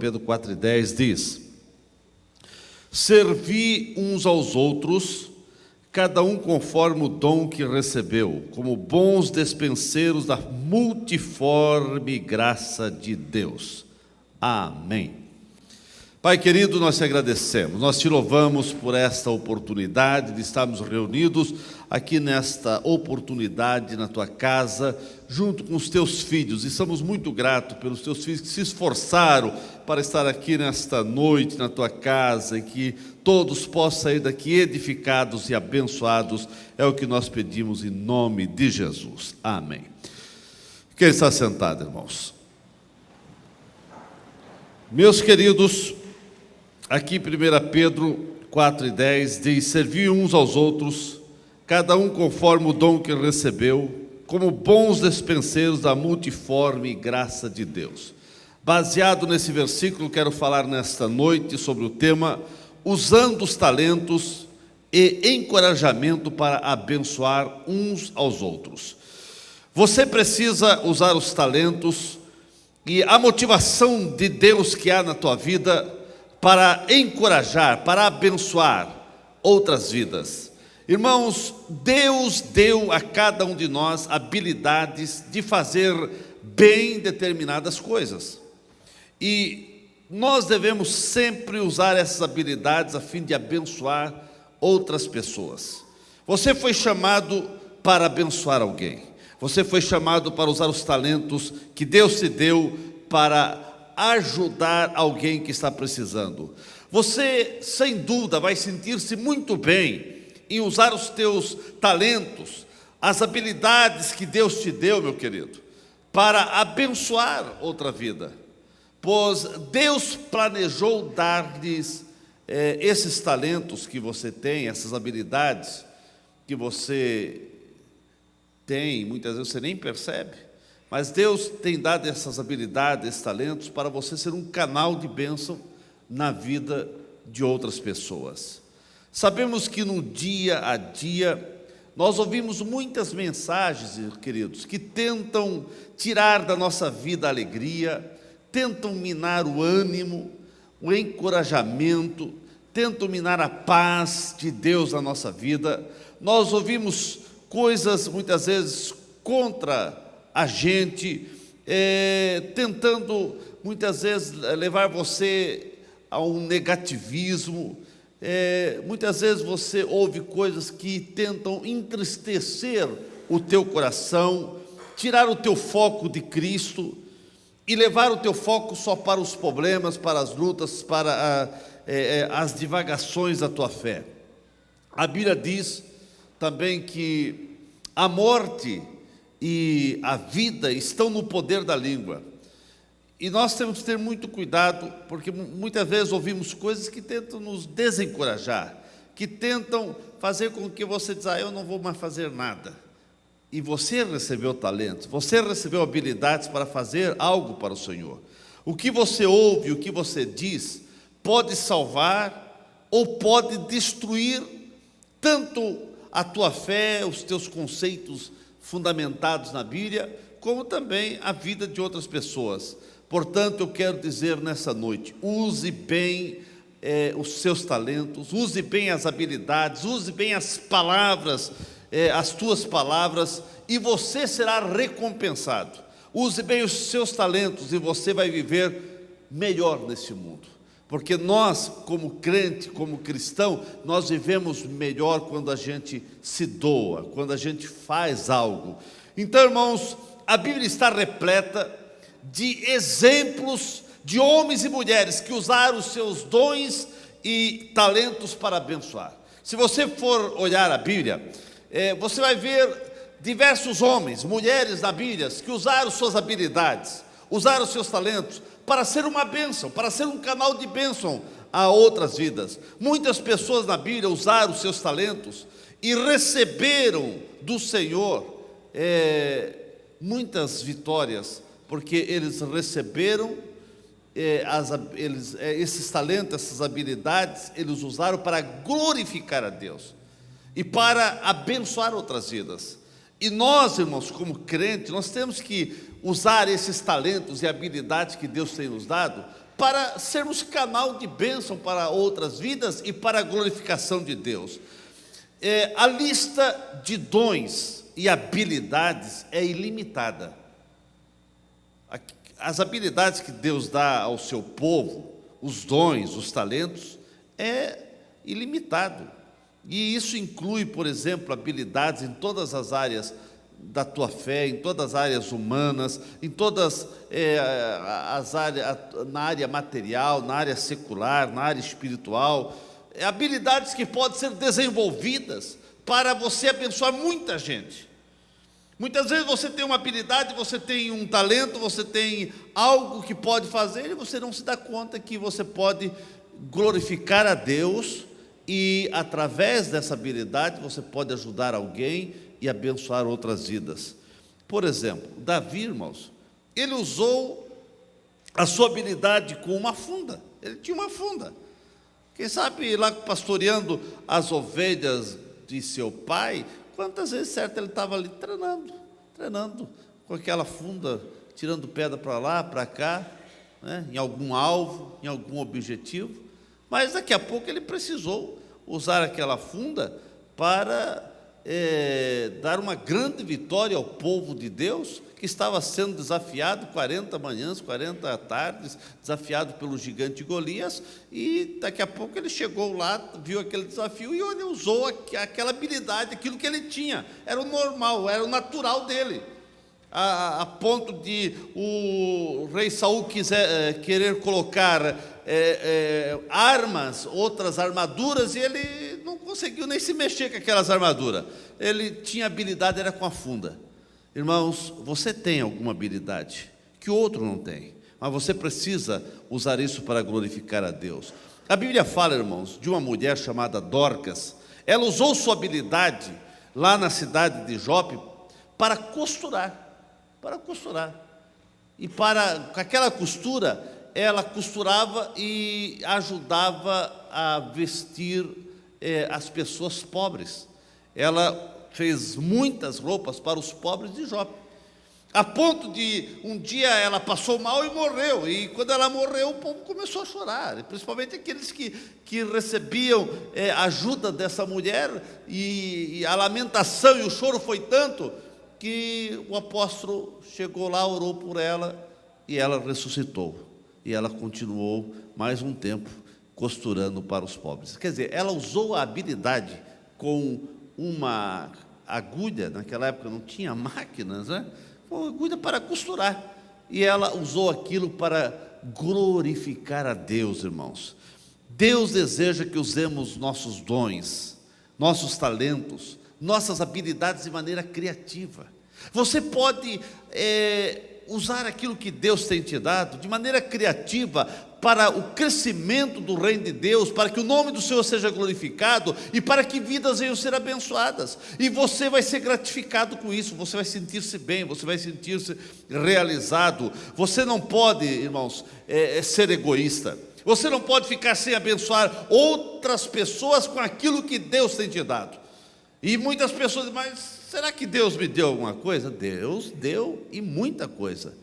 Pedro 4,10 diz: servi uns aos outros, cada um conforme o dom que recebeu, como bons despenseiros da multiforme graça de Deus. Amém. Pai querido, nós te agradecemos, nós te louvamos por esta oportunidade de estarmos reunidos aqui nesta oportunidade na tua casa, junto com os teus filhos, e estamos muito gratos pelos teus filhos que se esforçaram para estar aqui nesta noite na tua casa, e que todos possam sair daqui edificados e abençoados, é o que nós pedimos em nome de Jesus. Amém. Quem está sentado, irmãos? Meus queridos, aqui 1 Pedro 4,10 diz: servi uns aos outros, cada um conforme o dom que recebeu, como bons despenseiros da multiforme graça de Deus. Baseado nesse versículo, quero falar nesta noite sobre o tema usando os talentos e encorajamento para abençoar uns aos outros. Você precisa usar os talentos e a motivação de Deus que há na tua vida para encorajar, para abençoar outras vidas. Irmãos, Deus deu a cada um de nós habilidades de fazer bem determinadas coisas. E nós devemos sempre usar essas habilidades a fim de abençoar outras pessoas. Você foi chamado para abençoar alguém. Você foi chamado para usar os talentos que Deus te deu para ajudar alguém que está precisando. Você, sem dúvida, vai sentir-se muito bem em usar os teus talentos, as habilidades que Deus te deu, meu querido, para abençoar outra vida. Pois Deus planejou dar-lhes esses talentos que você tem, essas habilidades que você tem, muitas vezes você nem percebe, mas Deus tem dado essas habilidades, esses talentos, para você ser um canal de bênção na vida de outras pessoas. Sabemos que no dia a dia, nós ouvimos muitas mensagens, queridos, que tentam tirar da nossa vida a alegria, tentam minar o ânimo, o encorajamento, tentam minar a paz de Deus na nossa vida. Nós ouvimos coisas muitas vezes contra a gente, tentando muitas vezes levar você a um negativismo. Muitas vezes você ouve coisas que tentam entristecer o teu coração, tirar o teu foco de Cristo e levar o teu foco só para os problemas, para as lutas, para as divagações da tua fé. A Bíblia diz também que a morte e a vida estão no poder da língua. E nós temos que ter muito cuidado, porque muitas vezes ouvimos coisas que tentam nos desencorajar, que tentam fazer com que você diz: eu não vou mais fazer nada. E você recebeu talentos, você recebeu habilidades para fazer algo para o Senhor. O que você ouve, o que você diz, pode salvar ou pode destruir tanto a tua fé, os teus conceitos fundamentados na Bíblia, como também a vida de outras pessoas. Portanto, eu quero dizer nessa noite: use bem os seus talentos, use bem as habilidades, use bem as palavras, as tuas palavras, e você será recompensado. Use bem os seus talentos e você vai viver melhor nesse mundo. Porque nós, como crente, como cristão, nós vivemos melhor quando a gente se doa, quando a gente faz algo. Então, irmãos, a Bíblia está repleta de exemplos de homens e mulheres que usaram os seus dons e talentos para abençoar. Se você for olhar a Bíblia, você vai ver diversos homens, mulheres na Bíblia que usaram suas habilidades, usaram seus talentos para ser uma bênção, para ser um canal de bênção a outras vidas. Muitas pessoas na Bíblia usaram seus talentos e receberam do Senhor muitas vitórias, porque eles receberam esses talentos, essas habilidades, eles usaram para glorificar a Deus e para abençoar outras vidas. E nós, irmãos, como crentes, nós temos que usar esses talentos e habilidades que Deus tem nos dado para sermos canal de bênção para outras vidas e para a glorificação de Deus. A lista de dons e habilidades é ilimitada. As habilidades que Deus dá ao seu povo, os dons, os talentos, é ilimitado. E isso inclui, por exemplo, habilidades em todas as áreas da tua fé, em todas as áreas humanas, em todas as áreas, na área material, na área secular, na área espiritual. Habilidades que podem ser desenvolvidas para você abençoar muita gente. Muitas vezes você tem uma habilidade, você tem um talento, você tem algo que pode fazer e você não se dá conta que você pode glorificar a Deus e, através dessa habilidade, você pode ajudar alguém e abençoar outras vidas. Por exemplo, Davi, irmãos, ele usou a sua habilidade com uma funda. Ele tinha uma funda. Quem sabe lá pastoreando as ovelhas de seu pai, quantas vezes, certo, ele estava ali treinando com aquela funda, tirando pedra para lá, para cá, né, em algum alvo, em algum objetivo. Mas daqui a pouco ele precisou usar aquela funda para dar uma grande vitória ao povo de Deus, que estava sendo desafiado 40 manhãs, 40 tardes, desafiado pelo gigante Golias, e daqui a pouco ele chegou lá, viu aquele desafio, e ele usou aquela habilidade, aquilo que ele tinha, era o normal, era o natural dele, a ponto de o rei Saul querer colocar armas, outras armaduras, e ele não conseguiu nem se mexer com aquelas armaduras. Ele tinha habilidade, era com a funda. Irmãos, você tem alguma habilidade que o outro não tem, mas você precisa usar isso para glorificar a Deus. A Bíblia fala, irmãos, de uma mulher chamada Dorcas. Ela usou sua habilidade lá na cidade de Jope para costurar. E com aquela costura, ela costurava e ajudava a vestir as pessoas pobres. Ela fez muitas roupas para os pobres de Jope, a ponto de um dia ela passou mal e morreu, e quando ela morreu o povo começou a chorar, principalmente aqueles que recebiam ajuda dessa mulher, e a lamentação e o choro foi tanto que o apóstolo chegou lá, orou por ela e ela ressuscitou, e ela continuou mais um tempo costurando para os pobres. Quer dizer, ela usou a habilidade com uma agulha, naquela época não tinha máquinas, né? Uma agulha para costurar, e ela usou aquilo para glorificar a Deus, irmãos. Deus deseja que usemos nossos dons, nossos talentos, nossas habilidades de maneira criativa. Você pode usar aquilo que Deus tem te dado de maneira criativa para o crescimento do reino de Deus, para que o nome do Senhor seja glorificado e para que vidas venham ser abençoadas, e você vai ser gratificado com isso, você vai sentir-se bem, você vai sentir-se realizado. Você não pode, irmãos, ser egoísta, você não pode ficar sem abençoar outras pessoas com aquilo que Deus tem te dado. E muitas pessoas dizem, mas será que Deus me deu alguma coisa? Deus deu, e muita coisa.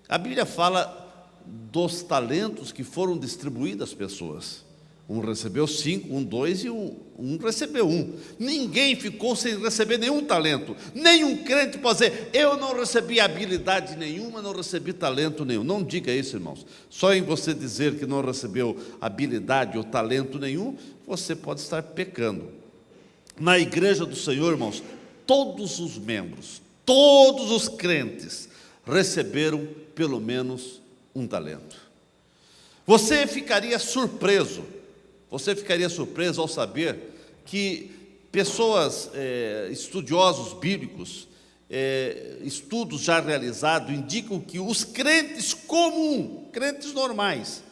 A Bíblia fala dos talentos que foram distribuídos às pessoas. Um recebeu 5, um 2 e um recebeu 1. Ninguém ficou sem receber nenhum talento. Nenhum crente pode dizer, eu não recebi habilidade nenhuma, não recebi talento nenhum. Não diga isso, irmãos. Só em você dizer que não recebeu habilidade ou talento nenhum, você pode estar pecando. Na igreja do Senhor, irmãos, todos os membros, todos os crentes receberam pelo menos um talento. Você ficaria surpreso ao saber que pessoas, estudiosos bíblicos, estudos já realizados, indicam que os crentes comuns, crentes normais,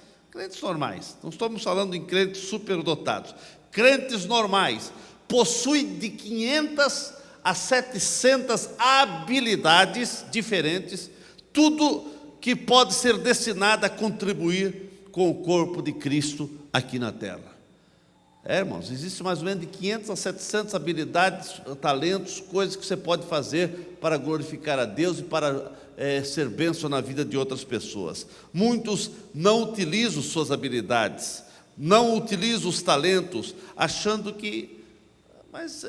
não estamos falando em crentes superdotados, crentes normais, possuem de 500 a 700 habilidades diferentes, tudo que pode ser destinado a contribuir com o corpo de Cristo aqui na terra. Irmãos, existe mais ou menos de 500 a 700 habilidades, talentos, coisas que você pode fazer para glorificar a Deus e para ser bênção na vida de outras pessoas. Muitos não utilizam suas habilidades, não utilizam os talentos, achando que mas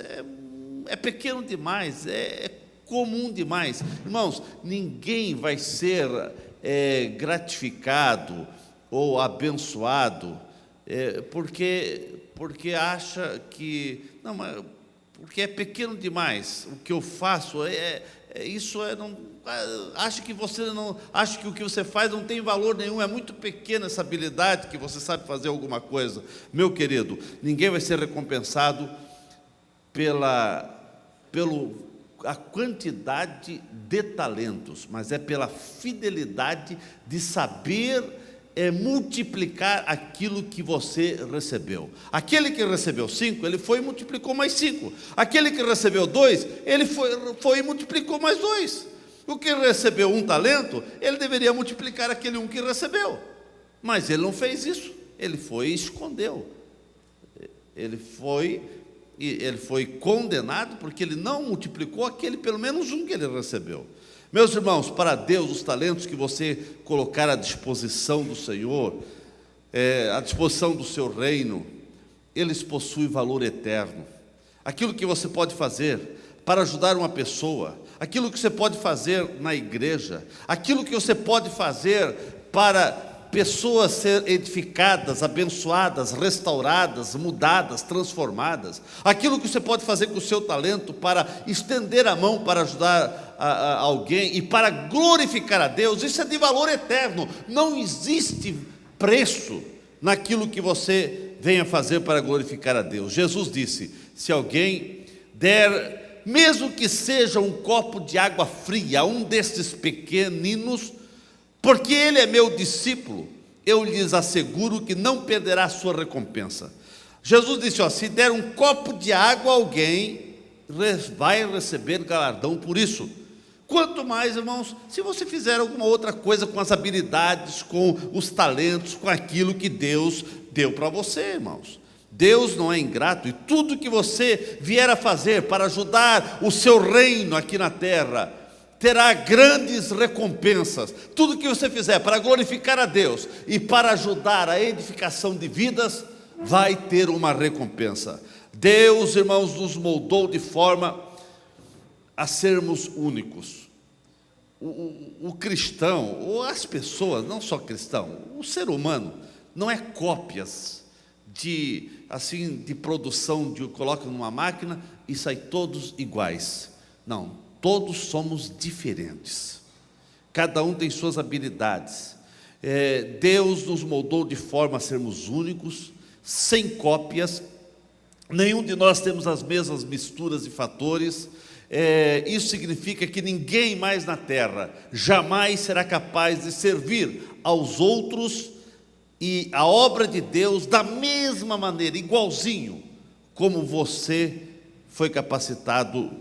é pequeno demais, é comum demais. Irmãos, ninguém vai ser gratificado ou abençoado porque acha que não, mas porque é pequeno demais. O que eu faço acha que o que você faz não tem valor nenhum, é muito pequena essa habilidade que você sabe fazer alguma coisa. Meu querido, ninguém vai ser recompensado pela quantidade de talentos, mas é pela fidelidade de saber multiplicar aquilo que você recebeu. Aquele que recebeu 5, ele foi e multiplicou mais 5. Aquele que recebeu 2, ele foi e multiplicou mais 2. O que recebeu 1 talento, ele deveria multiplicar aquele 1 que recebeu. Mas ele não fez isso. Ele foi e escondeu. Ele foi condenado porque ele não multiplicou aquele pelo menos 1 que ele recebeu. Meus irmãos, para Deus, os talentos que você colocar à disposição do Senhor, à disposição do seu reino, eles possuem valor eterno. Aquilo que você pode fazer para ajudar uma pessoa, aquilo que você pode fazer na igreja, aquilo que você pode fazer para pessoas ser edificadas, abençoadas, restauradas, mudadas, transformadas, aquilo que você pode fazer com o seu talento para estender a mão para ajudar alguém e para glorificar a Deus, isso é de valor eterno. Não existe preço naquilo que você venha fazer para glorificar a Deus. Jesus disse: se alguém der, mesmo que seja um copo de água fria a um destes pequeninos, porque ele é meu discípulo, eu lhes asseguro que não perderá a sua recompensa. Jesus disse: se der um copo de água a alguém, vai receber galardão por isso. Quanto mais, irmãos, se você fizer alguma outra coisa com as habilidades, com os talentos, com aquilo que Deus deu para você, irmãos. Deus não é ingrato, e tudo que você vier a fazer para ajudar o seu reino aqui na terra, terá grandes recompensas. Tudo que você fizer para glorificar a Deus e para ajudar a edificação de vidas, vai ter uma recompensa. Deus, irmãos, nos moldou de forma a sermos únicos. O cristão, ou as pessoas, não só cristão, o ser humano, não é cópias de produção, coloca numa máquina e sai todos iguais. Não, todos somos diferentes, cada um tem suas habilidades. Deus nos moldou de forma a sermos únicos, sem cópias. Nenhum de nós temos as mesmas misturas e fatores. Isso significa que ninguém mais na terra jamais será capaz de servir aos outros e a obra de Deus da mesma maneira, igualzinho como você foi capacitado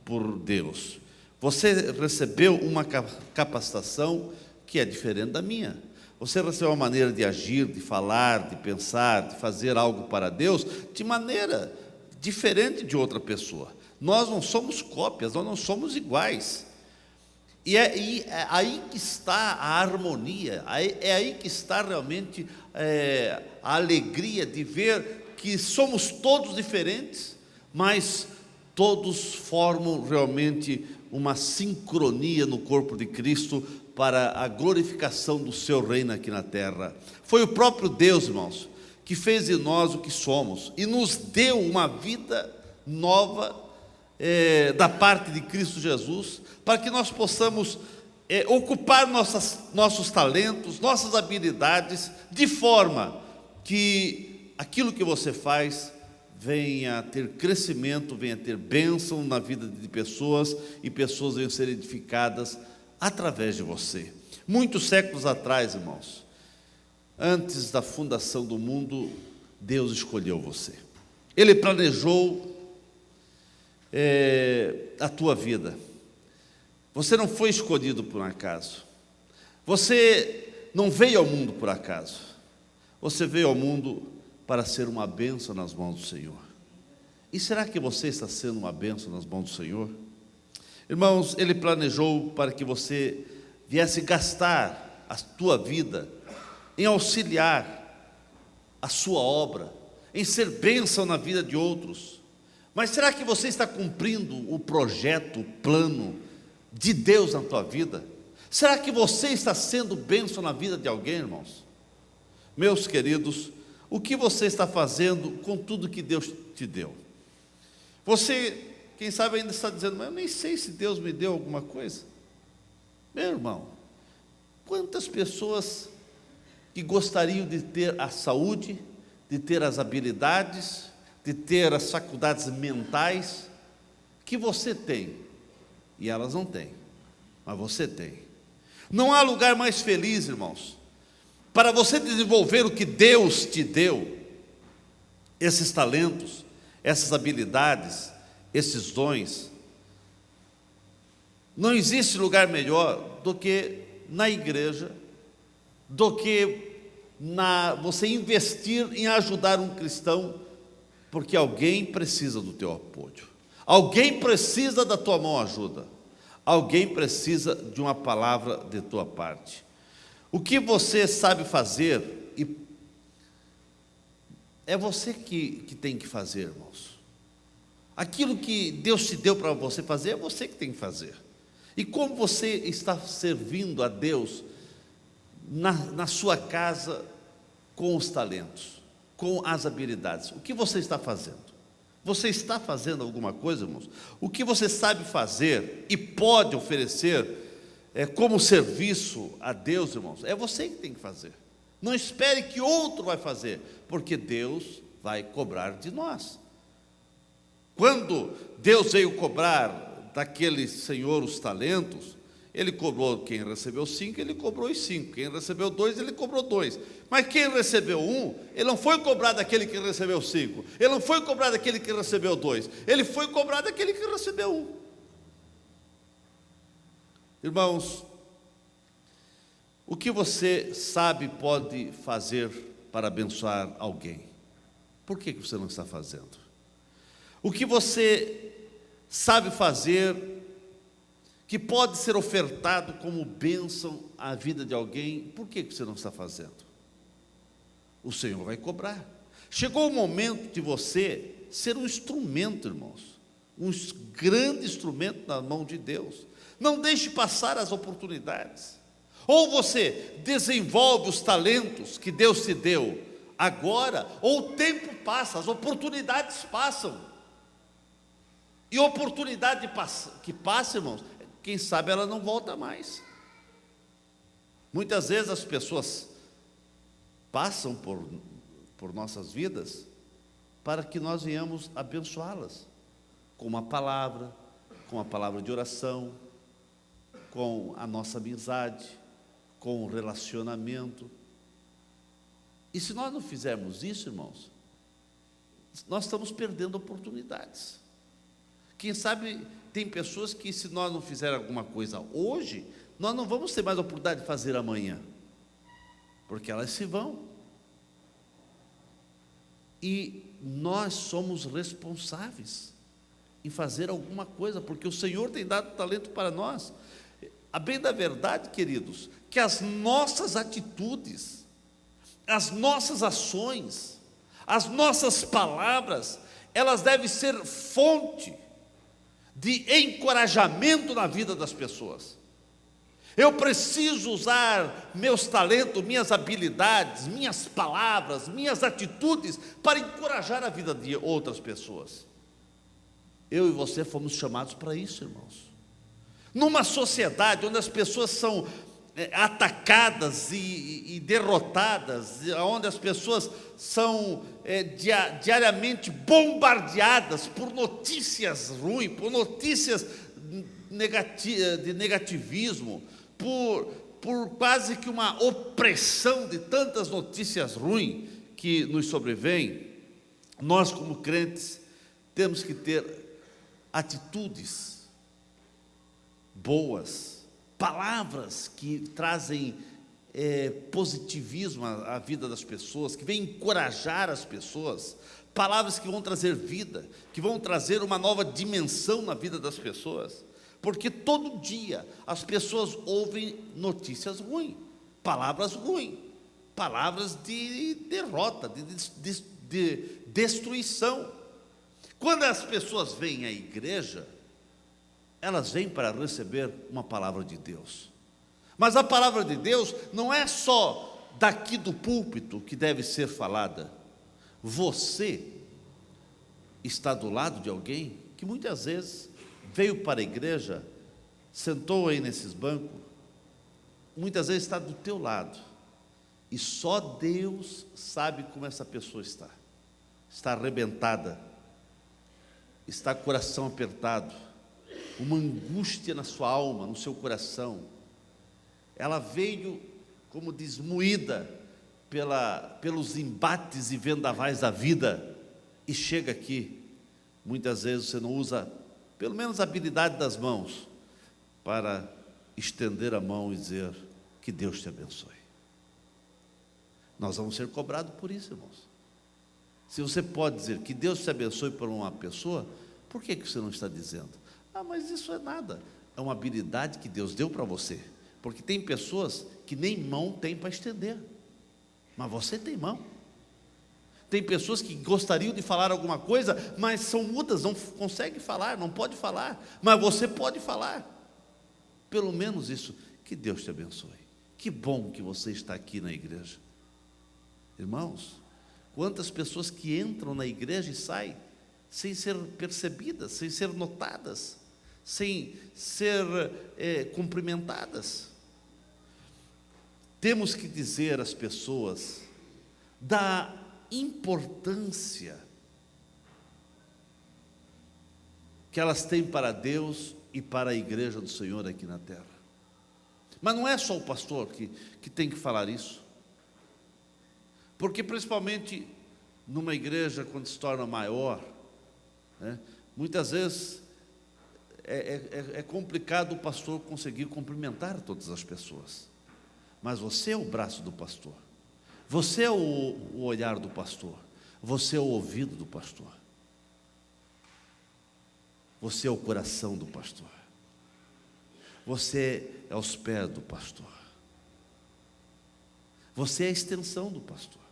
por Deus. Você recebeu uma capacitação que é diferente da minha. Você recebeu uma maneira de agir, de falar, de pensar, de fazer algo para Deus de maneira diferente de outra pessoa. Nós não somos cópias, nós não somos iguais. E é aí que está a harmonia, é aí que está realmente a alegria de ver que somos todos diferentes, mas todos formam realmente uma sincronia no corpo de Cristo para a glorificação do seu reino aqui na terra. Foi o próprio Deus, irmãos, que fez de nós o que somos e nos deu uma vida nova da parte de Cristo Jesus, para que nós possamos ocupar nossos talentos, nossas habilidades, de forma que aquilo que você faz venha a ter crescimento, venha a ter bênção na vida de pessoas, e pessoas venham a ser edificadas através de você. Muitos séculos atrás, irmãos, antes da fundação do mundo, Deus escolheu você. Ele planejou a tua vida. Você não foi escolhido por um acaso. Você não veio ao mundo por acaso. Você veio ao mundo para ser uma bênção nas mãos do Senhor. E será que você está sendo uma bênção nas mãos do Senhor? Irmãos, Ele planejou para que você viesse gastar a tua vida em auxiliar a sua obra, em ser bênção na vida de outros. Mas será que você está cumprindo o projeto, o plano de Deus na tua vida? Será que você está sendo bênção na vida de alguém, irmãos? Meus queridos, o que você está fazendo com tudo que Deus te deu? Você, quem sabe, ainda está dizendo: mas eu nem sei se Deus me deu alguma coisa. Meu irmão, quantas pessoas que gostariam de ter a saúde, de ter as habilidades, de ter as faculdades mentais que você tem, e elas não têm, mas você tem. Não há lugar mais feliz, irmãos, para você desenvolver o que Deus te deu, esses talentos, essas habilidades, esses dons. Não existe lugar melhor do que na igreja, do que você investir em ajudar um cristão, porque alguém precisa do teu apoio, alguém precisa da tua mão ajuda, alguém precisa de uma palavra de tua parte. O que você sabe fazer, e é você que tem que fazer, irmãos. Aquilo que Deus te deu para você fazer, é você que tem que fazer. E como você está servindo a Deus na sua casa, com os talentos, com as habilidades? O que você está fazendo? Você está fazendo alguma coisa, irmãos? O que você sabe fazer e pode oferecer como serviço a Deus, irmãos, é você que tem que fazer. Não espere que outro vai fazer, porque Deus vai cobrar de nós. Quando Deus veio cobrar daquele senhor os talentos, Ele cobrou quem recebeu 5, Ele cobrou os 5. Quem recebeu 2, Ele cobrou 2. Mas quem recebeu 1, Ele não foi cobrar daquele que recebeu 5. Ele não foi cobrar daquele que recebeu 2. Ele foi cobrar daquele que recebeu 1. Irmãos, o que você sabe pode fazer para abençoar alguém? Por que você não está fazendo? O que você sabe fazer que pode ser ofertado como bênção à vida de alguém, por que você não está fazendo? O Senhor vai cobrar. Chegou o momento de você ser um instrumento, irmãos, um grande instrumento na mão de Deus. Não deixe passar as oportunidades. Ou você desenvolve os talentos que Deus te deu agora, ou o tempo passa, as oportunidades passam. E oportunidade que passa, irmãos, quem sabe ela não volta mais. Muitas vezes as pessoas passam por nossas vidas para que nós venhamos abençoá-las com uma palavra de oração, com a nossa amizade, com o relacionamento. E se nós não fizermos isso, irmãos, nós estamos perdendo oportunidades. Quem sabe tem pessoas que, se nós não fizermos alguma coisa hoje, nós não vamos ter mais oportunidade de fazer amanhã, porque elas se vão. E nós somos responsáveis em fazer alguma coisa, porque o Senhor tem dado talento para nós. A bem da verdade, queridos, que as nossas atitudes, as nossas ações, as nossas palavras, elas devem ser fonte de encorajamento na vida das pessoas. Eu preciso usar meus talentos, minhas habilidades, minhas palavras, minhas atitudes para encorajar a vida de outras pessoas. Eu e você fomos chamados para isso, irmãos. Numa sociedade onde as pessoas são atacadas e derrotadas, onde as pessoas são diariamente bombardeadas por notícias ruins, por notícias de negativismo, por quase que uma opressão de tantas notícias ruins que nos sobrevêm, nós como crentes temos que ter atitudes boas, palavras que trazem positivismo à vida das pessoas, que vem encorajar as pessoas, palavras que vão trazer vida, que vão trazer uma nova dimensão na vida das pessoas, porque todo dia as pessoas ouvem notícias ruins, palavras de derrota, de destruição. Quando as pessoas vêm à igreja, elas vêm para receber uma palavra de Deus. Mas a palavra de Deus não é só daqui do púlpito que deve ser falada. Você está do lado de alguém que muitas vezes veio para a igreja, sentou aí nesses bancos, muitas vezes está do teu lado, e só Deus sabe como essa pessoa está. Está arrebentada, está com o coração apertado, uma angústia na sua alma, no seu coração. Ela veio, como diz, moída pelos embates e vendavais da vida, e chega aqui. Muitas vezes você não usa, pelo menos, a habilidade das mãos, para estender a mão e dizer: que Deus te abençoe. Nós vamos ser cobrados por isso, irmãos. Se você pode dizer que Deus te abençoe por uma pessoa, por que você não está dizendo? Mas isso é nada. É uma habilidade que Deus deu para você. Porque tem pessoas que nem mão tem para estender, mas você tem mão. Tem pessoas que gostariam de falar alguma coisa, mas são mudas, não conseguem falar, não pode falar, mas você pode falar. Pelo menos isso. Que Deus te abençoe. Que bom que você está aqui na igreja. Irmãos, quantas pessoas que entram na igreja e saem sem ser percebidas, sem ser notadas, sem ser cumprimentadas. Temos que dizer às pessoas da importância que elas têm para Deus e para a igreja do Senhor aqui na terra. Mas não é só o pastor que tem que falar isso, porque principalmente numa igreja, quando se torna maior, muitas vezes é complicado o pastor conseguir cumprimentar todas as pessoas. Mas você é o braço do pastor, você é o olhar do pastor, você é o ouvido do pastor, você é o coração do pastor, você é os pés do pastor, você é a extensão do pastor,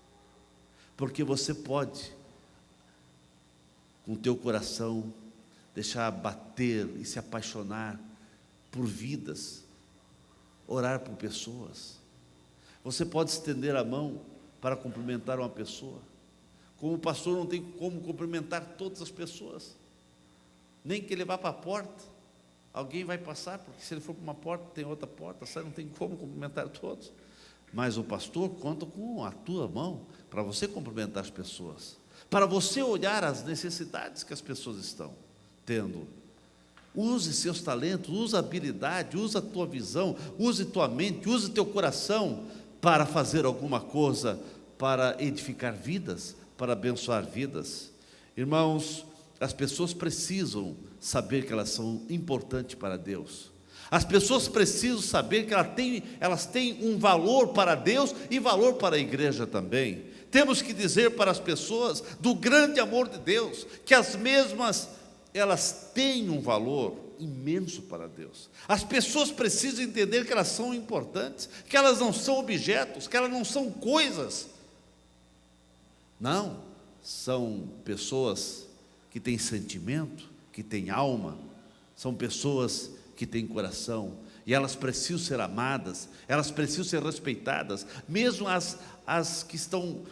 porque você pode, com o teu coração, deixar bater e se apaixonar por vidas, orar por pessoas. Você pode estender a mão para cumprimentar uma pessoa. Como o pastor não tem como cumprimentar todas as pessoas, nem que ele vá para a porta, alguém vai passar, porque se ele for para uma porta, tem outra porta, não tem como cumprimentar todos. Mas o pastor conta com a tua mão para você cumprimentar as pessoas, para você olhar as necessidades que as pessoas estão tendo. Use seus talentos, use a habilidade, use a tua visão, use tua mente, use teu coração para fazer alguma coisa, para edificar vidas, para abençoar vidas. Irmãos, as pessoas precisam saber que elas são importantes para Deus. As pessoas precisam saber que elas têm um valor para Deus e valor para a igreja também. Temos que dizer para as pessoas do grande amor de Deus, que as mesmas, elas têm um valor imenso para Deus. As pessoas precisam entender que elas são importantes, que elas não são objetos, que elas não são coisas. Não, são pessoas que têm sentimento, que têm alma, são pessoas que têm coração, e elas precisam ser amadas, elas precisam ser respeitadas, mesmo as que estão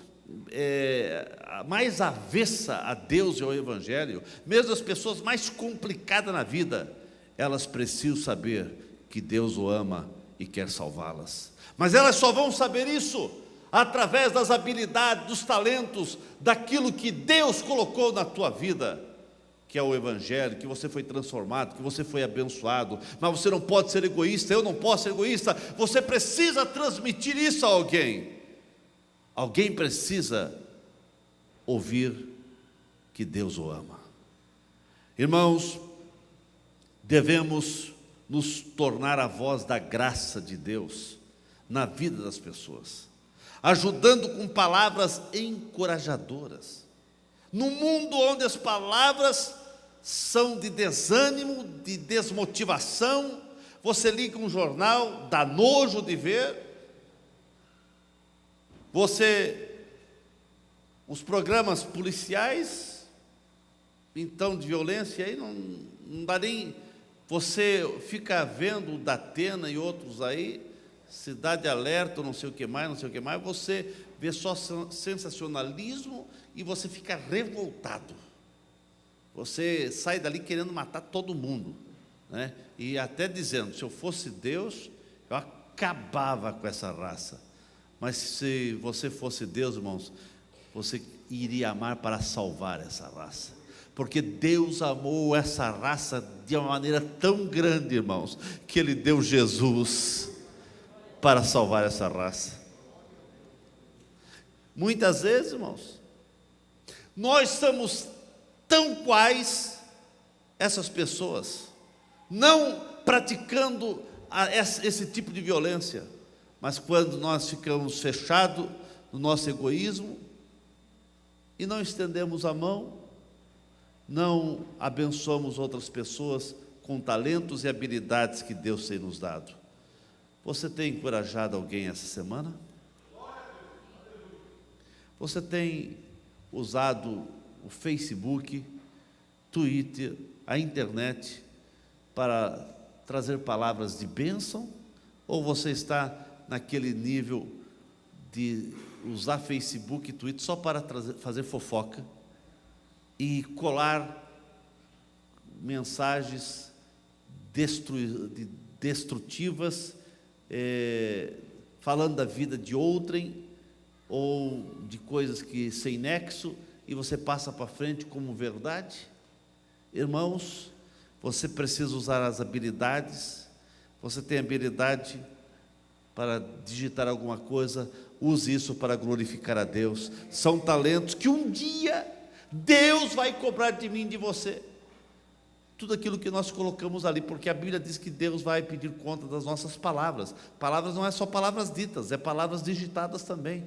mais avessa a Deus e ao Evangelho, mesmo as pessoas mais complicadas na vida, elas precisam saber que Deus o ama e quer salvá-las. Mas elas só vão saber isso através das habilidades, dos talentos, daquilo que Deus colocou na tua vida, que é o Evangelho, que você foi transformado, que você foi abençoado. Mas você não pode ser egoísta, eu não posso ser egoísta. Você precisa transmitir isso a alguém. Alguém precisa ouvir que Deus o ama. Irmãos, devemos nos tornar a voz da graça de Deus, na vida das pessoas, ajudando com palavras encorajadoras. No mundo onde as palavras são de desânimo, de desmotivação, você liga um jornal, dá nojo de ver, os programas policiais, então, de violência, aí não dá nem, você fica vendo o Datena e outros aí, Cidade Alerta, não sei o que mais, você vê só sensacionalismo e você fica revoltado. Você sai dali querendo matar todo mundo, né? E até dizendo, se eu fosse Deus, eu acabava com essa raça. Mas se você fosse Deus, irmãos, você iria amar para salvar essa raça. Porque Deus amou essa raça de uma maneira tão grande, irmãos, que Ele deu Jesus para salvar essa raça. Muitas vezes, irmãos, nós somos tão quais essas pessoas, não praticando esse tipo de violência, mas quando nós ficamos fechados no nosso egoísmo e não estendemos a mão, não abençoamos outras pessoas com talentos e habilidades que Deus tem nos dado. Você tem encorajado alguém essa semana? Você tem usado o Facebook, Twitter, a internet para trazer palavras de bênção? Ou você está naquele nível de usar Facebook e Twitter só para fazer fofoca e colar mensagens destrutivas, falando da vida de outrem ou de coisas que sem nexo, e você passa para frente como verdade? Irmãos, você precisa usar as habilidades. Você tem habilidade para digitar alguma coisa, use isso para glorificar a Deus. São talentos que um dia Deus vai cobrar de mim e de você. Tudo aquilo que nós colocamos ali, porque a Bíblia diz que Deus vai pedir conta das nossas palavras. Palavras não é só palavras ditas, é palavras digitadas também.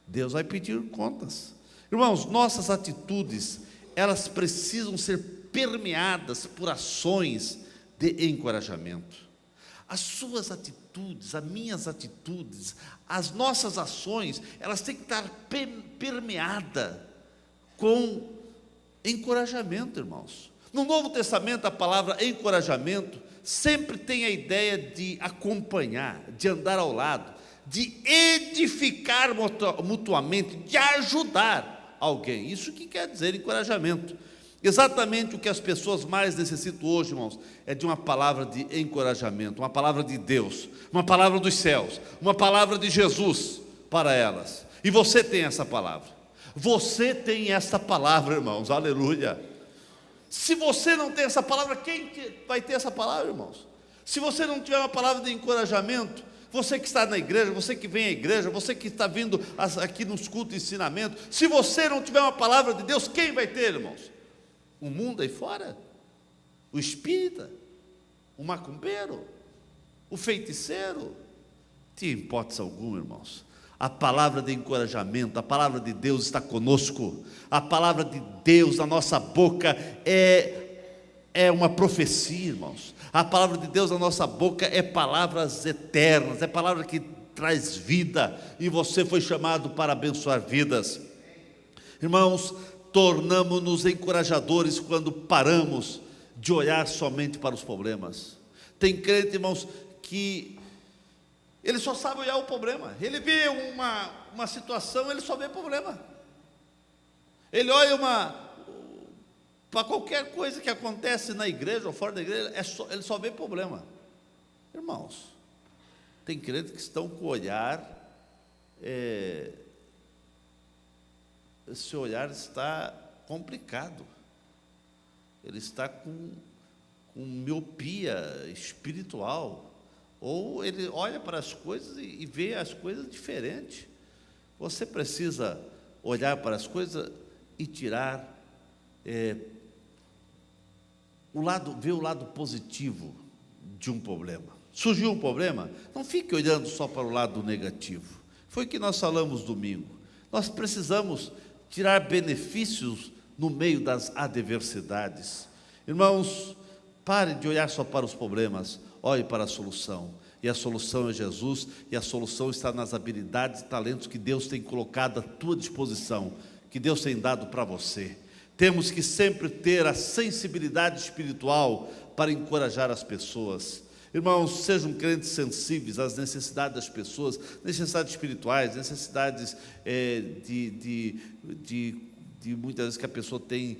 Deus vai pedir contas. Irmãos, nossas atitudes, elas precisam ser permeadas por ações de encorajamento. As suas atitudes, as minhas atitudes, as nossas ações, elas têm que estar permeadas com encorajamento, irmãos. No Novo Testamento, a palavra encorajamento sempre tem a ideia de acompanhar, de andar ao lado, de edificar mutuamente, de ajudar alguém. Isso que quer dizer encorajamento. Exatamente o que as pessoas mais necessitam hoje, irmãos, é de uma palavra de encorajamento, uma palavra de Deus, uma palavra dos céus, uma palavra de Jesus para elas. E você tem essa palavra. Você tem essa palavra, irmãos, aleluia. Se você não tem essa palavra, quem vai ter essa palavra, irmãos? Se você não tiver uma palavra de encorajamento, você que está na igreja, você que vem à igreja, você que está vindo aqui nos cultos de ensinamento, se você não tiver uma palavra de Deus, quem vai ter, irmãos? O mundo aí fora, o espírita, o macumbeiro, o feiticeiro, de hipótese alguma, irmãos. A palavra de encorajamento, a palavra de Deus está conosco. A palavra de Deus na nossa boca é uma profecia, irmãos. A palavra de Deus na nossa boca é palavras eternas, é palavra que traz vida, e você foi chamado para abençoar vidas. Irmãos, tornamos-nos encorajadores quando paramos de olhar somente para os problemas. Tem crente, irmãos, que ele só sabe olhar o problema. Ele vê uma situação, ele só vê problema. Ele olha para qualquer coisa que acontece na igreja ou fora da igreja, ele só vê problema. Irmãos, tem crentes que estão com o olhar, esse olhar está complicado. Ele está com miopia espiritual. Ou ele olha para as coisas e vê as coisas diferentes. Você precisa olhar para as coisas e tirar ver o lado positivo de um problema. Surgiu um problema? Não fique olhando só para o lado negativo. Foi o que nós falamos domingo. Nós precisamos tirar benefícios no meio das adversidades. Irmãos, pare de olhar só para os problemas, olhe para a solução. E a solução é Jesus, e a solução está nas habilidades e talentos que Deus tem colocado à tua disposição, que Deus tem dado para você. Temos que sempre ter a sensibilidade espiritual para encorajar as pessoas. Irmãos, sejam crentes sensíveis às necessidades das pessoas, necessidades espirituais, necessidades de muitas vezes que a pessoa tem,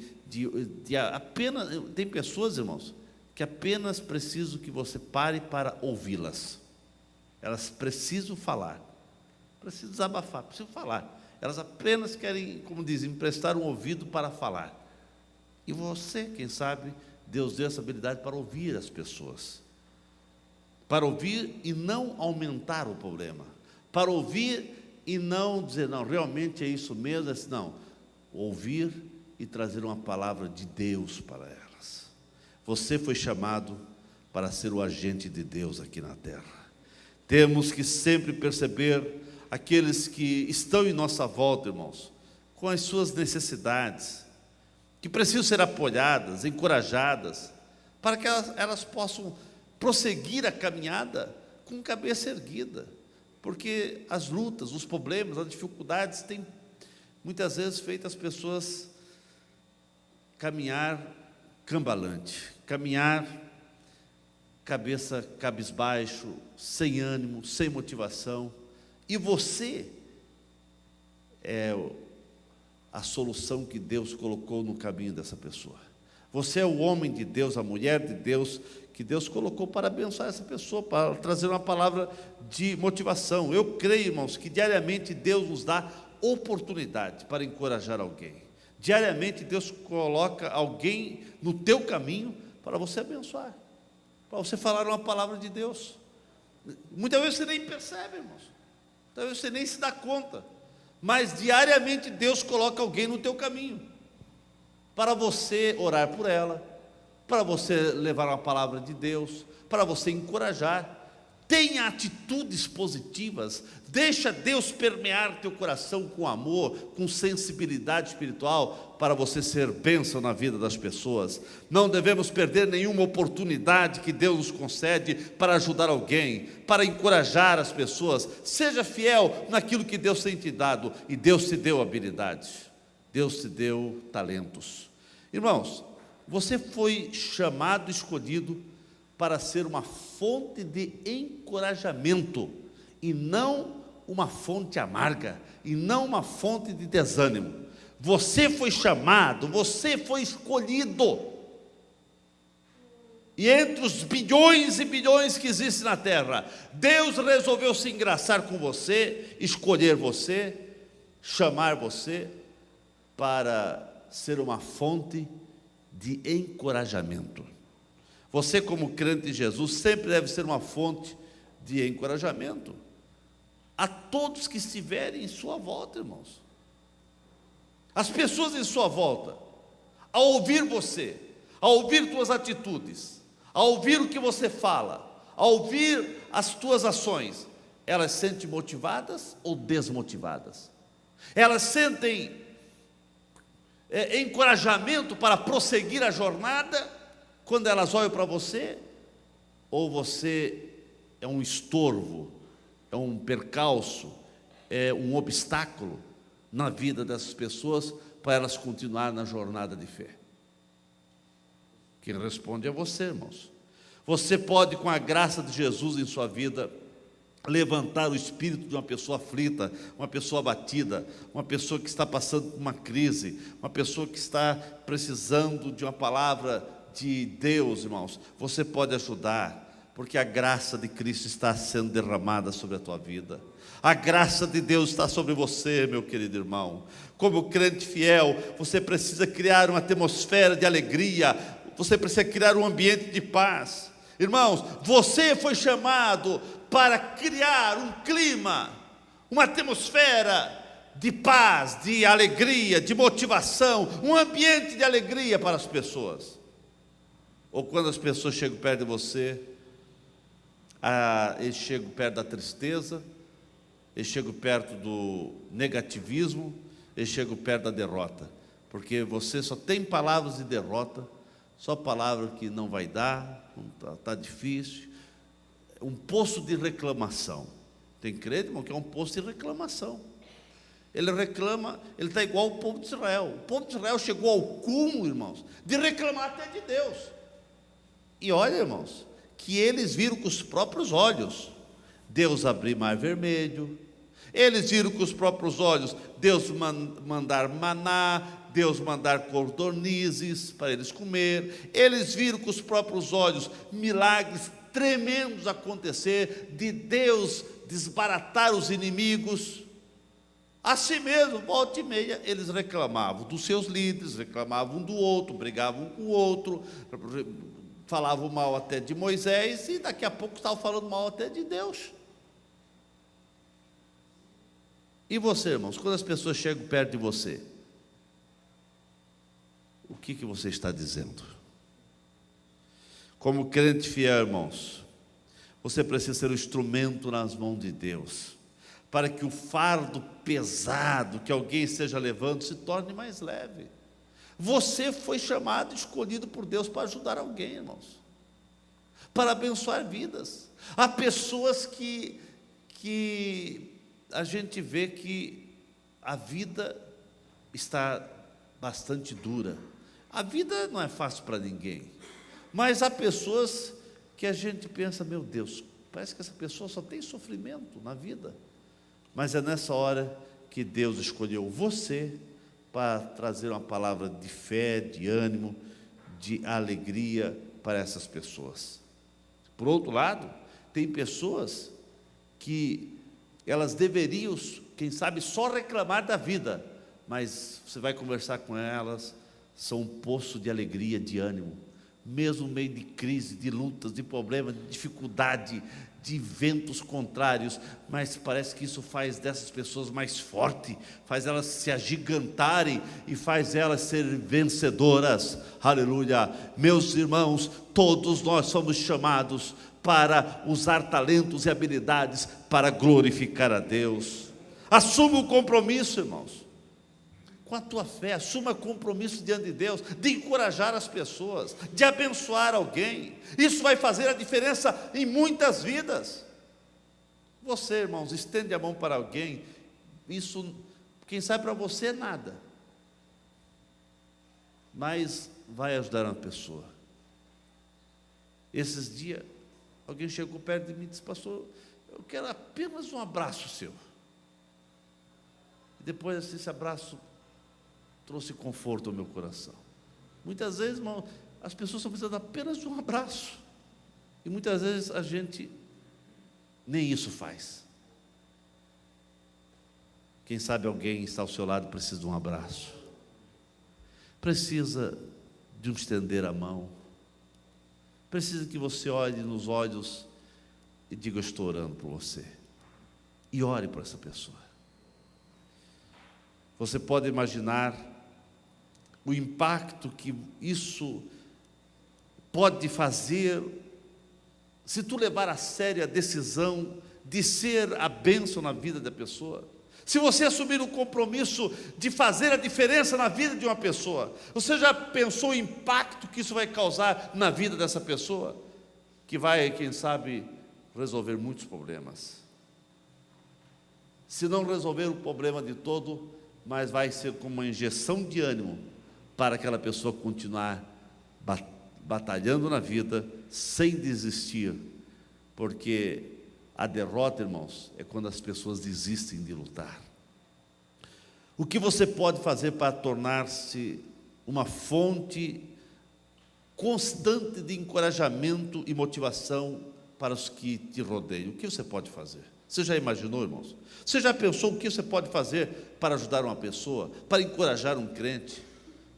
tem pessoas, irmãos, que apenas precisam que você pare para ouvi-las. Elas precisam falar, precisam desabafar, precisam falar. Elas apenas querem, como dizem, emprestar um ouvido para falar. E você, quem sabe, Deus deu essa habilidade para ouvir as pessoas. Para ouvir e não aumentar o problema. Para ouvir e não dizer, não, realmente é isso mesmo. Não, ouvir e trazer uma palavra de Deus para elas. Você foi chamado para ser o agente de Deus aqui na terra. Temos que sempre perceber aqueles que estão em nossa volta, irmãos, com as suas necessidades, que precisam ser apoiadas, encorajadas, para que elas possam prosseguir a caminhada com cabeça erguida, porque as lutas, os problemas, as dificuldades têm muitas vezes feito as pessoas caminhar cambalante, caminhar cabeça cabisbaixo, sem ânimo, sem motivação. E você é a solução que Deus colocou no caminho dessa pessoa. Você é o homem de Deus, a mulher de Deus, que Deus colocou para abençoar essa pessoa, para trazer uma palavra de motivação. Eu creio, irmãos, que diariamente Deus nos dá oportunidade para encorajar alguém. Diariamente Deus coloca alguém no teu caminho para você abençoar, para você falar uma palavra de Deus. Muitas vezes você nem percebe, irmãos. Muitas vezes você nem se dá conta. Mas diariamente Deus coloca alguém no teu caminho, para você orar por ela, para você levar uma palavra de Deus, para você encorajar. Tenha atitudes positivas, deixa Deus permear teu coração com amor, com sensibilidade espiritual, para você ser bênção na vida das pessoas. Não devemos perder nenhuma oportunidade que Deus nos concede para ajudar alguém, para encorajar as pessoas. Seja fiel naquilo que Deus tem te dado, e Deus te deu habilidades, Deus te deu talentos. Irmãos, você foi chamado, escolhido para ser uma fonte de encorajamento, e não uma fonte amarga, e não uma fonte de desânimo. Você foi chamado, você foi escolhido, e entre os bilhões e bilhões que existem na terra, Deus resolveu se engraçar com você, escolher você, chamar você para ser uma fonte de encorajamento. Você, como crente de Jesus, sempre deve ser uma fonte de encorajamento a todos que estiverem em sua volta, irmãos. As pessoas em sua volta, ao ouvir você, ao ouvir tuas atitudes, ao ouvir o que você fala, ao ouvir as tuas ações, elas se sentem motivadas ou desmotivadas? Elas sentem encorajamento para prosseguir a jornada quando elas olham para você? Ou você é um estorvo, é um percalço, é um obstáculo na vida dessas pessoas, para elas continuarem na jornada de fé? Quem responde é você, irmãos. Você pode, com a graça de Jesus em sua vida, levantar o espírito de uma pessoa aflita, uma pessoa abatida, uma pessoa que está passando por uma crise, uma pessoa que está precisando de uma palavra de Deus, irmãos. Você pode ajudar, porque a graça de Cristo está sendo derramada sobre a tua vida. A graça de Deus está sobre você, meu querido irmão. Como crente fiel, você precisa criar uma atmosfera de alegria, você precisa criar um ambiente de paz. Irmãos, você foi chamado para criar um clima, uma atmosfera de paz, de alegria, de motivação, um ambiente de alegria para as pessoas. Ou quando as pessoas chegam perto de você, Eles chegam perto da tristeza, eles chegam perto do negativismo, eles chegam perto da derrota, porque você só tem palavras de derrota, só palavra que não vai dar, está difícil, um poço de reclamação. Tem crente, irmão, que é um poço de reclamação. Ele reclama, ele está igual ao povo de Israel. O povo de Israel chegou ao cúmulo, irmãos, de reclamar até de Deus. E olha, irmãos, que eles viram com os próprios olhos Deus abrir mar vermelho, eles viram com os próprios olhos Deus mandar maná, Deus mandar codornizes para eles comer, eles viram com os próprios olhos milagres tremendos acontecer, de Deus desbaratar os inimigos. Assim mesmo, volta e meia, eles reclamavam dos seus líderes, reclamavam um do outro, brigavam um com o outro, falavam mal até de Moisés, e daqui a pouco estavam falando mal até de Deus. E você, irmãos, quando as pessoas chegam perto de você, o que você está dizendo? Como crente fiel, irmãos, você precisa ser um instrumento nas mãos de Deus, para que o fardo pesado que alguém esteja levando se torne mais leve. Você foi chamado, escolhido por Deus para ajudar alguém, irmãos, para abençoar vidas. Há pessoas que a gente vê que a vida está bastante dura. A vida não é fácil para ninguém, mas há pessoas que a gente pensa, meu Deus, parece que essa pessoa só tem sofrimento na vida. Mas é nessa hora que Deus escolheu você para trazer uma palavra de fé, de ânimo, de alegria para essas pessoas. Por outro lado, tem pessoas que elas deveriam, quem sabe, só reclamar da vida, mas você vai conversar com elas, são um poço de alegria, de ânimo, mesmo no meio de crise, de lutas, de problemas, de dificuldade, de ventos contrários, mas parece que isso faz dessas pessoas mais fortes, faz elas se agigantarem e faz elas serem vencedoras. Aleluia! Meus irmãos, todos nós somos chamados para usar talentos e habilidades para glorificar a Deus. Assuma o compromisso, irmãos, com a tua fé, assuma compromisso diante de Deus, de encorajar as pessoas, de abençoar alguém. Isso vai fazer a diferença em muitas vidas. Você, irmãos, estende a mão para alguém, isso, quem sabe para você é nada, mas vai ajudar uma pessoa. Esses dias, alguém chegou perto de mim e disse, pastor, eu quero apenas um abraço seu. E depois esse abraço trouxe conforto ao meu coração. Muitas vezes, irmão, as pessoas só precisam apenas de um abraço, e muitas vezes a gente nem isso faz. Quem sabe alguém está ao seu lado e precisa de um abraço, precisa de um estender a mão, precisa que você olhe nos olhos e diga, eu estou orando por você, e ore por essa pessoa. Você pode imaginar o impacto que isso pode fazer, se tu levar a sério a decisão de ser a bênção na vida da pessoa. Se você assumir o compromisso de fazer a diferença na vida de uma pessoa, você já pensou o impacto que isso vai causar na vida dessa pessoa? Que vai, quem sabe, resolver muitos problemas. Se não resolver o problema de todo, mas vai ser como uma injeção de ânimo para aquela pessoa continuar batalhando na vida, sem desistir, porque a derrota, irmãos, é quando as pessoas desistem de lutar. O que você pode fazer para tornar-se uma fonte constante de encorajamento e motivação para os que te rodeiam? O que você pode fazer? Você já imaginou, irmãos? Você já pensou o que você pode fazer para ajudar uma pessoa, para encorajar um crente,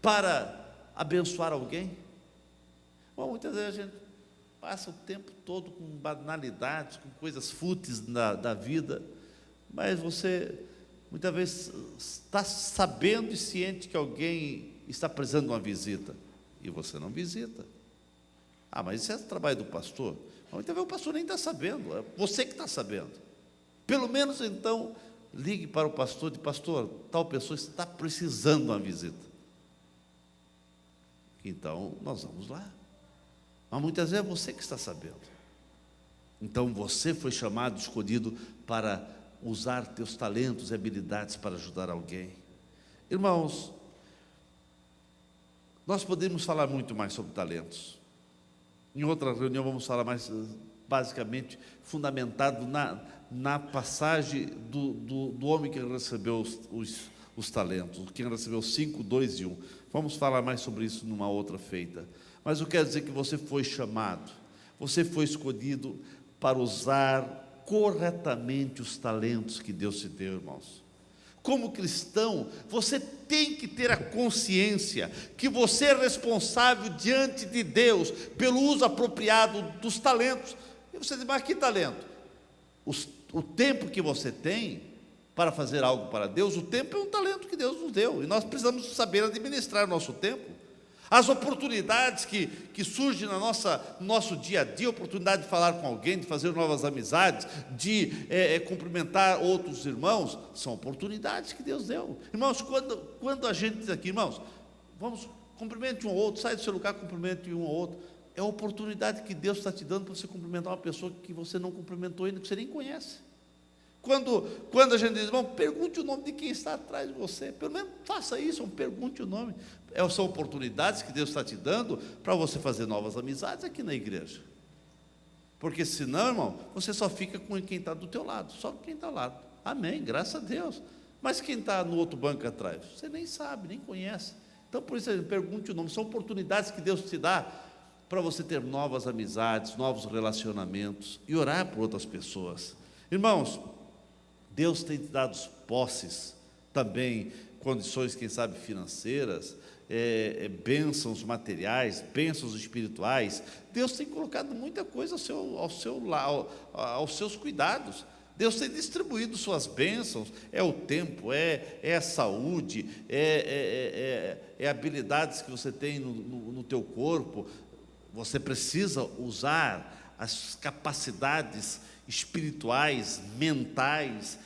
para abençoar alguém? Bom, muitas vezes a gente passa o tempo todo com banalidades, com coisas fúteis da vida, mas você muitas vezes está sabendo e ciente que alguém está precisando de uma visita, e você não visita. Ah, mas isso é o trabalho do pastor. Então o pastor nem está sabendo, é você que está sabendo. Pelo menos então, ligue para o pastor e diz: pastor, tal pessoa está precisando de uma visita. Então, nós vamos lá. Mas muitas vezes é você que está sabendo. Então, você foi chamado, escolhido para usar teus talentos e habilidades para ajudar alguém. Irmãos, nós podemos falar muito mais sobre talentos. Em outra reunião vamos falar mais, basicamente, fundamentado na passagem do homem que recebeu os talentos, quem recebeu 5, 2 e 1. Vamos falar mais sobre isso numa outra feita. Mas eu quero dizer que você foi chamado, você foi escolhido para usar corretamente os talentos que Deus te deu, irmãos. Como cristão, você tem que ter a consciência que você é responsável diante de Deus pelo uso apropriado dos talentos. E você diz: mas que talento? O tempo que você tem para fazer algo para Deus, o tempo é um talento que Deus nos deu, e nós precisamos saber administrar o nosso tempo. As oportunidades que surgem no nosso dia a dia, a oportunidade de falar com alguém, de fazer novas amizades, de cumprimentar outros irmãos, são oportunidades que Deus deu. Irmãos, quando a gente diz aqui: irmãos, vamos, cumprimente um ou outro, sai do seu lugar, cumprimente um ou outro, é a oportunidade que Deus está te dando para você cumprimentar uma pessoa que você não cumprimentou ainda, que você nem conhece. Quando a gente diz: irmão, pergunte o nome de quem está atrás de você, pelo menos faça isso, pergunte o nome. São oportunidades que Deus está te dando para você fazer novas amizades aqui na igreja. Porque senão, irmão, você só fica com quem está do teu lado, só com quem está ao lado. Amém, graças a Deus. Mas quem está no outro banco atrás, você nem sabe, nem conhece. Então, por isso, pergunte o nome. São oportunidades que Deus te dá para você ter novas amizades, novos relacionamentos e orar por outras pessoas. Irmãos, Deus tem te dado posses, também condições, quem sabe, financeiras, bênçãos materiais, bênçãos espirituais. Deus tem colocado muita coisa aos seus cuidados. Deus tem distribuído suas bênçãos, é o tempo, é a saúde, habilidades que você tem no teu corpo. Você precisa usar as capacidades espirituais, mentais,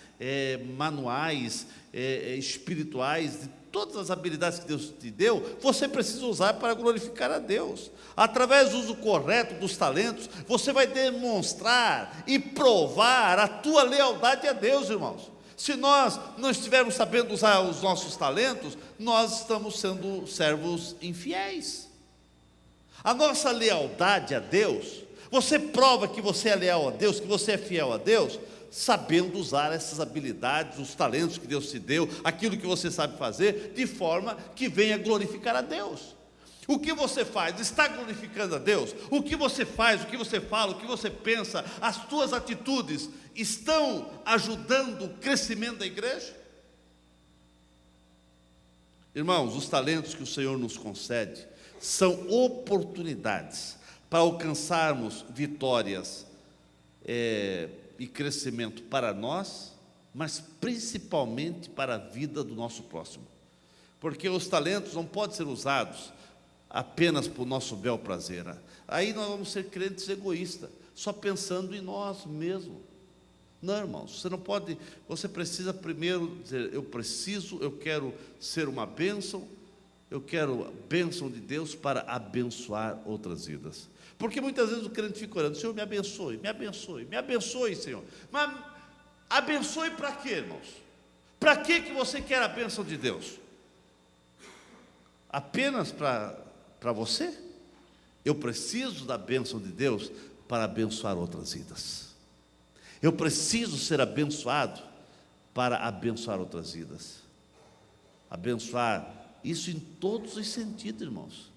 manuais, espirituais, de todas as habilidades que Deus te deu, você precisa usar para glorificar a Deus. Através do uso correto dos talentos, você vai demonstrar e provar a tua lealdade a Deus, irmãos. Se nós não estivermos sabendo usar os nossos talentos, nós estamos sendo servos infiéis. A nossa lealdade a Deus, você prova que você é leal a Deus, que você é fiel a Deus, sabendo usar essas habilidades, os talentos que Deus te deu, aquilo que você sabe fazer, de forma que venha glorificar a Deus. O que você faz está glorificando a Deus? O que você faz, o que você fala, o que você pensa, as tuas atitudes estão ajudando o crescimento da igreja? Irmãos, os talentos que o Senhor nos concede são oportunidades para alcançarmos vitórias e crescimento para nós, mas principalmente para a vida do nosso próximo. Porque os talentos não podem ser usados apenas por nosso bel prazer. Aí nós vamos ser crentes egoístas, só pensando em nós mesmos. Não, irmãos, você não pode, você precisa primeiro dizer: eu quero ser uma bênção, eu quero a bênção de Deus para abençoar outras vidas. Porque muitas vezes o crente fica orando: Senhor, me abençoe, me abençoe, me abençoe, Senhor. Mas abençoe para quê, irmãos? Para que você quer a bênção de Deus? Apenas para você? Eu preciso da bênção de Deus para abençoar outras vidas. Eu preciso ser abençoado para abençoar outras vidas. Abençoar, isso em todos os sentidos, irmãos.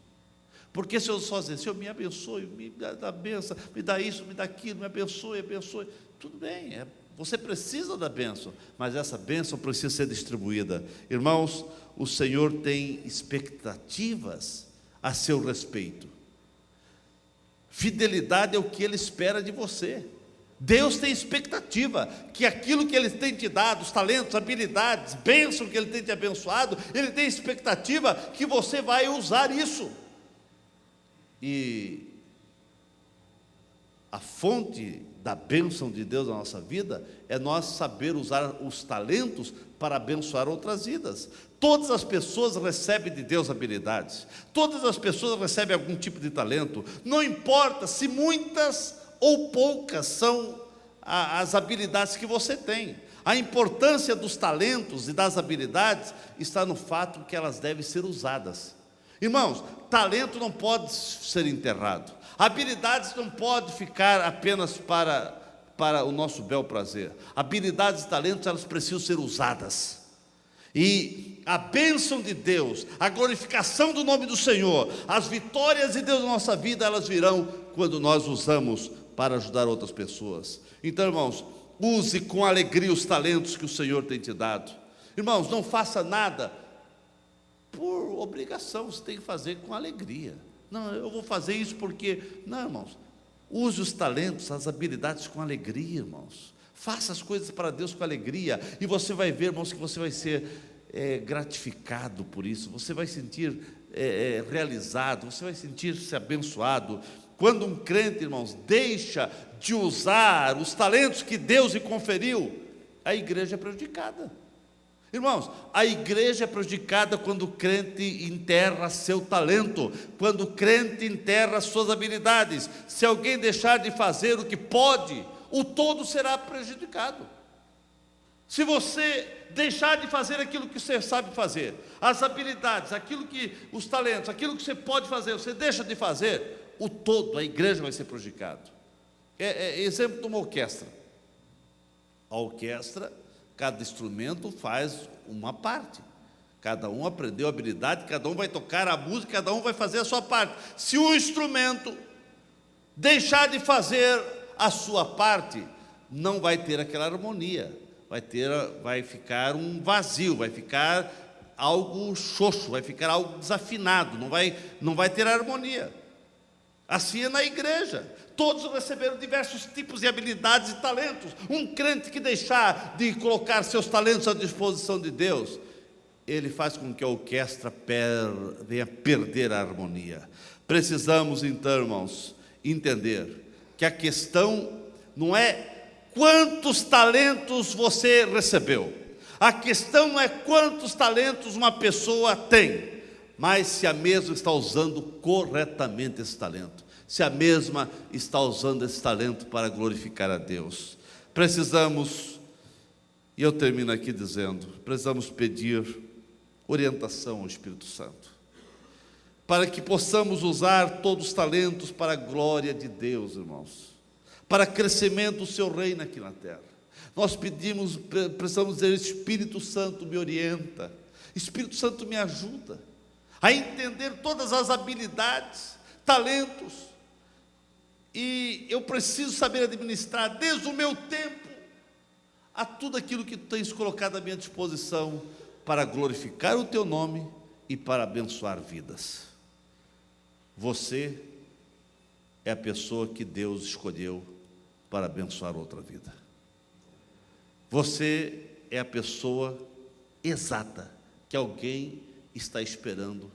Porque se eu só dizer: Senhor, me abençoe, me dá bênção, me dá isso, me dá aquilo, me abençoe, abençoe, tudo bem, você precisa da bênção, mas essa bênção precisa ser distribuída. Irmãos, o Senhor tem expectativas a seu respeito. Fidelidade é o que Ele espera de você. Deus tem expectativa que aquilo que Ele tem te dado, os talentos, habilidades, bênção que Ele tem te abençoado, Ele tem expectativa que você vai usar isso. E A fonte da bênção de Deus na nossa vida é nós saber usar os talentos para abençoar outras vidas. Todas as pessoas recebem de Deus habilidades, todas as pessoas recebem algum tipo de talento, não importa se muitas ou poucas são as habilidades que você tem. A importância dos talentos e das habilidades está no fato que elas devem ser usadas. Irmãos, talento não pode ser enterrado. Habilidades não podem ficar apenas para o nosso bel prazer. Habilidades e talentos, elas precisam ser usadas. E a bênção de Deus, a glorificação do nome do Senhor, as vitórias de Deus na nossa vida, elas virão quando nós usamos para ajudar outras pessoas. Então, irmãos, use com alegria os talentos que o Senhor tem te dado. Irmãos, não faça nada por obrigação, você tem que fazer com alegria. Não, eu vou fazer isso porque... Não, irmãos, use os talentos, as habilidades com alegria, irmãos. Faça as coisas para Deus com alegria, e você vai ver, irmãos, que você vai ser gratificado por isso, você vai sentir realizado, você vai sentir-se abençoado. Quando um crente, irmãos, deixa de usar os talentos que Deus lhe conferiu, a igreja é prejudicada. Irmãos, a igreja é prejudicada quando o crente enterra seu talento, quando o crente enterra suas habilidades. Se alguém deixar de fazer o que pode, o todo será prejudicado. Se você deixar de fazer aquilo que você sabe fazer, as habilidades, os talentos, aquilo que você pode fazer, você deixa de fazer, o todo, a igreja vai ser prejudicado. Exemplo de uma orquestra. A orquestra, cada instrumento faz uma parte. Cada um aprendeu a habilidade, cada um vai tocar a música, cada um vai fazer a sua parte. Se o instrumento deixar de fazer a sua parte, não vai ter aquela harmonia, vai ficar um vazio, vai ficar algo xoxo, vai ficar algo desafinado, não vai ter harmonia. Assim é na igreja. Todos receberam diversos tipos de habilidades e talentos. Um crente que deixar de colocar seus talentos à disposição de Deus, ele faz com que a orquestra venha perder a harmonia. Precisamos então, irmãos, entender que a questão não é quantos talentos você recebeu. A questão não é quantos talentos uma pessoa tem, mas se a mesma está usando corretamente esse talento, se a mesma está usando esse talento para glorificar a Deus. Precisamos, e eu termino aqui dizendo, precisamos pedir orientação ao Espírito Santo, para que possamos usar todos os talentos para a glória de Deus, irmãos, para crescimento do seu reino aqui na terra. Nós precisamos dizer: Espírito Santo me orienta, Espírito Santo me ajuda a entender todas as habilidades, talentos, e eu preciso saber administrar desde o meu tempo a tudo aquilo que tu tens colocado à minha disposição para glorificar o teu nome e para abençoar vidas. Você é a pessoa que Deus escolheu para abençoar outra vida. Você é a pessoa exata que alguém está esperando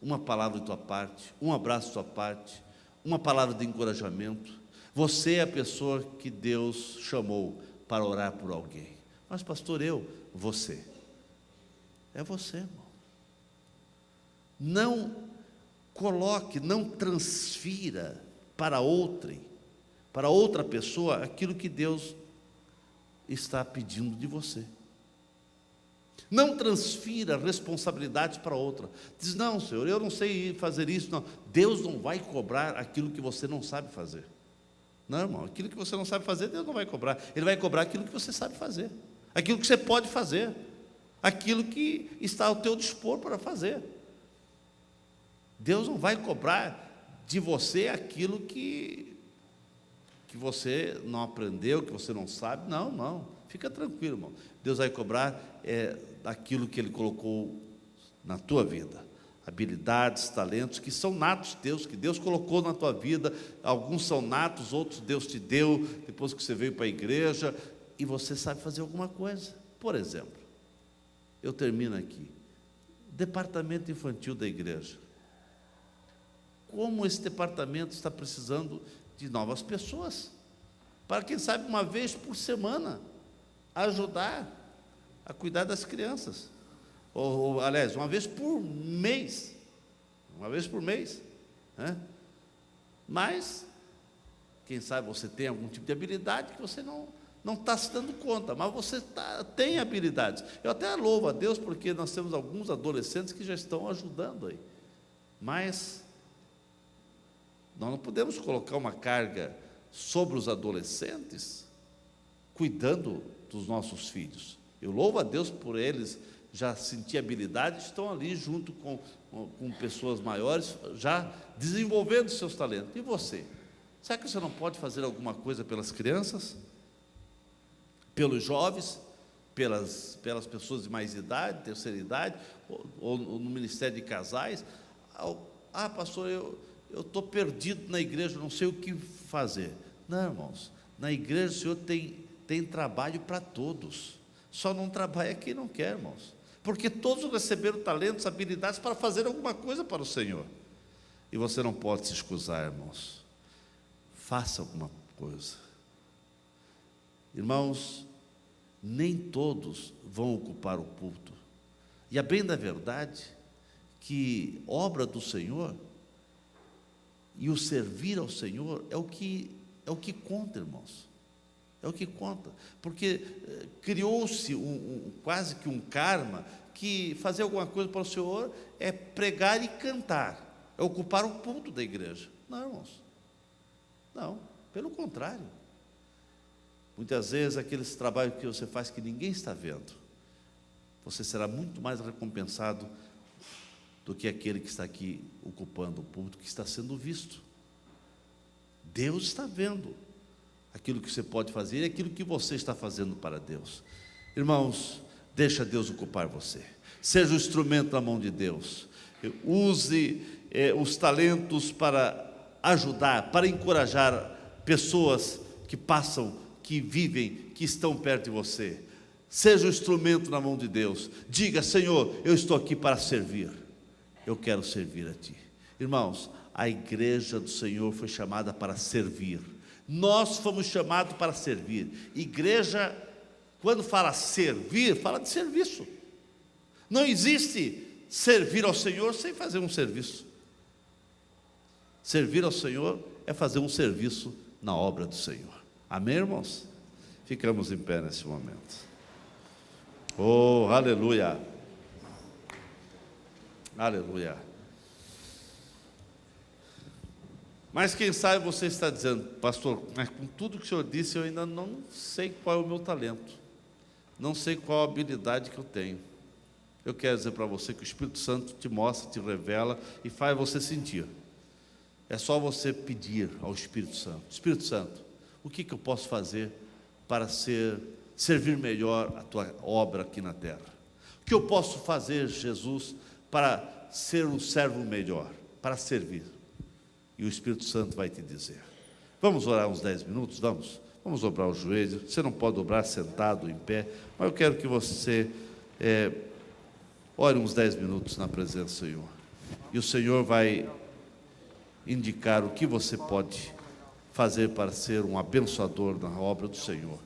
uma palavra de tua parte, um abraço de tua parte, uma palavra de encorajamento. Você é a pessoa que Deus chamou para orar por alguém. Mas pastor, você. É você, irmão. Não coloque, não transfira para outra pessoa aquilo que Deus está pedindo de você. Não transfira responsabilidade para outra. Diz: não, Senhor, eu não sei fazer isso. Não. Deus não vai cobrar aquilo que você não sabe fazer. Não, irmão, aquilo que você não sabe fazer, Deus não vai cobrar. Ele vai cobrar aquilo que você sabe fazer, aquilo que você pode fazer, aquilo que está ao teu dispor para fazer. Deus não vai cobrar de você aquilo que você não aprendeu, que você não sabe. Não, fica tranquilo, irmão. Deus vai cobrar daquilo que Ele colocou na tua vida, habilidades, talentos que são natos teus, que Deus colocou na tua vida. Alguns são natos, outros Deus te deu depois que você veio para a igreja, e você sabe fazer alguma coisa. Por exemplo, eu termino aqui, departamento infantil da igreja. Como esse departamento está precisando de novas pessoas, para quem sabe uma vez por semana, ajudar a cuidar das crianças, ou aliás, uma vez por mês, né? Mas, quem sabe você tem algum tipo de habilidade que você não está se dando conta, mas você tem habilidades. Eu até louvo a Deus, porque nós temos alguns adolescentes que já estão ajudando aí, mas nós não podemos colocar uma carga sobre os adolescentes, cuidando dos nossos filhos. Eu louvo a Deus por eles já sentir habilidade, estão ali junto com pessoas maiores, já desenvolvendo seus talentos. E você? Será que você não pode fazer alguma coisa pelas crianças? Pelos jovens? Pelas pessoas de mais idade, terceira idade? Ou no ministério de casais? Ah, pastor, eu estou perdido na igreja, não sei o que fazer. Não, irmãos, na igreja o Senhor tem trabalho para todos, só não trabalha quem não quer, irmãos, porque todos receberam talentos, habilidades para fazer alguma coisa para o Senhor, e você não pode se excusar, irmãos. Faça alguma coisa. Irmãos, nem todos vão ocupar o púlpito, e a bem da verdade, que obra do Senhor e o servir ao Senhor é o que conta, irmãos. É o que conta, porque criou-se quase que um karma, que fazer alguma coisa para o Senhor é pregar e cantar, é ocupar o púlpito da igreja. Não, irmãos, não, pelo contrário. Muitas vezes aqueles trabalhos que você faz que ninguém está vendo, você será muito mais recompensado do que aquele que está aqui ocupando o púlpito, que está sendo visto. Deus está vendo aquilo que você pode fazer e aquilo que você está fazendo para Deus. Irmãos, deixa Deus ocupar você, seja o instrumento na mão de Deus, use os talentos para ajudar, para encorajar pessoas que passam, que vivem, que estão perto de você. Seja o instrumento na mão de Deus, diga: Senhor, eu estou aqui para servir, eu quero servir a Ti. Irmãos, a igreja do Senhor foi chamada para servir, nós fomos chamados para servir. Igreja, quando fala servir, fala de serviço. Não existe servir ao Senhor sem fazer um serviço. Servir ao Senhor é fazer um serviço na obra do Senhor. Amém, irmãos? Ficamos em pé nesse momento. Oh, aleluia! Aleluia! Mas quem sabe você está dizendo: pastor, mas com tudo que o senhor disse, eu ainda não sei qual é o meu talento, não sei qual a habilidade que eu tenho. Eu quero dizer para você que o Espírito Santo te mostra, te revela e faz você sentir. É só você pedir ao Espírito Santo: Espírito Santo, o que eu posso fazer para servir melhor a tua obra aqui na terra? O que eu posso fazer, Jesus, para ser um servo melhor, para servir? E o Espírito Santo vai te dizer. Vamos orar uns 10 minutos? Vamos dobrar os joelhos. Você não pode dobrar sentado, em pé, mas eu quero que você ore uns 10 minutos na presença do Senhor, e o Senhor vai indicar o que você pode fazer para ser um abençoador na obra do Senhor.